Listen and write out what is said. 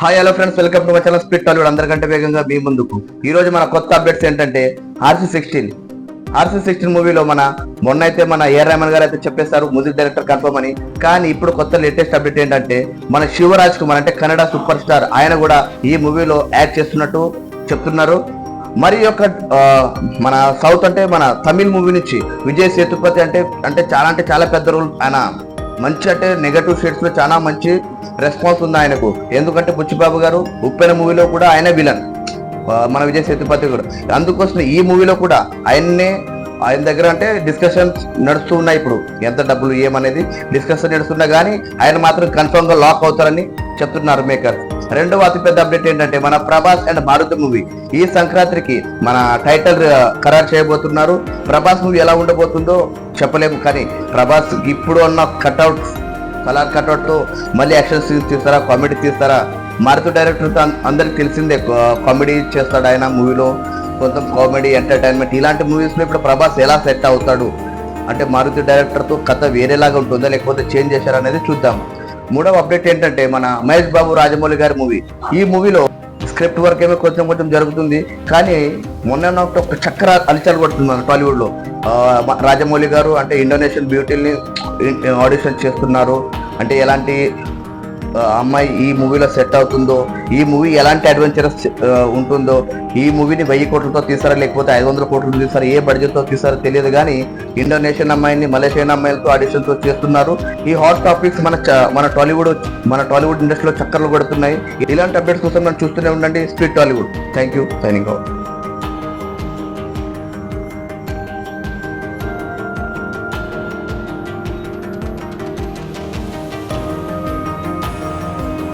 Hi hello friends, welcome to my channel split Tollywood. అందరికంటే వేగంగా మీ ముందుకు. ఈ రోజు మన కొత్త అప్డేట్స్ ఏంటంటే RC16 మూవీలో మొన్న అయితే మన ఏఆర్ రెహమాన్ గారు అయితే చెప్పేశారు మ్యూజిక్ డైరెక్టర్ కన్ఫర్మ్ అని. కానీ ఇప్పుడు కొత్త లేటెస్ట్ అప్డేట్ ఏంటంటే మన శివరాజ్ కుమార్ అంటే కన్నడ సూపర్ స్టార్ ఆయన కూడా ఈ మూవీలో యాక్ట్ చేస్తున్నట్టు చెప్తున్నారు. మరి యొక్క మన సౌత్ అంటే మన తమిళ్ మూవీ నుంచి విజయ్ సేతుపతి అంటే చాలా పెద్ద రోల్. ఆయన మంచి అంటే నెగటివ్ షేడ్స్ లో చాలా మంచి రెస్పాన్స్ ఉంది ఆయనకు. ఎందుకంటే బుచ్చిబాబు గారు ఉప్పెన మూవీలో కూడా ఆయన విలన్, మన విజయ్ సేతుపతి కూడా. అందుకోసం ఈ మూవీలో కూడా ఆయన దగ్గర అంటే డిస్కషన్స్ నడుస్తూ ఉన్నాయి. ఇప్పుడు ఎంత డబ్బులు ఏమనేది డిస్కషన్ నడుస్తున్నా కానీ ఆయన మాత్రం కన్ఫర్మ్ గా లాక్ అవుతారని చెప్తున్నారు మేకర్స్. రెండవ అతిపెద్ద అప్డేట్ ఏంటంటే మన ప్రభాస్ అండ్ మారుతి మూవీ ఈ సంక్రాంతికి మన టైటిల్ ఖరారు చేయబోతున్నారు. ప్రభాస్ మూవీ ఎలా ఉండబోతుందో చెప్పలేము, కానీ ప్రభాస్ ఇప్పుడు ఉన్న కట్అవుట్ కలర్ కట్అవుట్ తో మళ్ళీ యాక్షన్ సీన్స్ తీస్తారా, కామెడీ తీస్తారా? మారుతి డైరెక్టర్ అందరికి తెలిసిందే, కామెడీ చేస్తాడు ఆయన మూవీలో, కొంచెం కామెడీ ఎంటర్టైన్మెంట్ ఇలాంటి మూవీస్ లో ఇప్పుడు ప్రభాస్ ఎలా సెట్ అవుతాడు అంటే మారుతి డైరెక్టర్ తో కథ వేరేలాగా ఉంటుందా లేకపోతే చేంజ్ చేశారనేది చూద్దాం. మూడవ అప్డేట్ ఏంటంటే మన మహేష్ బాబు రాజమౌళి గారి మూవీ. ఈ మూవీలో స్క్రిప్ట్ వర్క్ ఏమో కొంచెం జరుగుతుంది, కానీ మొన్న ఒక చక్ర అలిచలు కొడుతుంది మన టాలీవుడ్ లో. రాజమౌళి గారు అంటే ఇండోనేషియన్ బ్యూటీని ఆడిషన్ చేస్తున్నారు. అంటే ఎలాంటి అమ్మాయి ఈ మూవీలో సెట్ అవుతుందో, ఈ మూవీ ఎలాంటి అడ్వెంచరస్ ఉంటుందో, ఈ మూవీని 1000 కోట్లతో తీసారా లేకపోతే 500 కోట్లతో తీసారా, ఏ బడ్జెట్తో తీసారో తెలియదు, కానీ ఇండోనేషియన్ అమ్మాయిని మలేషియన్ అమ్మాయిలతో ఆడిషన్తో చేస్తున్నారు. ఈ హాట్ టాపిక్స్ మన టాలీవుడ్ ఇండస్ట్రీలో చక్కర్లు కొడుతున్నాయి. ఇలాంటి అప్డేట్స్ కోసం మనం చూస్తూనే ఉండండి split Tollywood. Thank you. Signing out.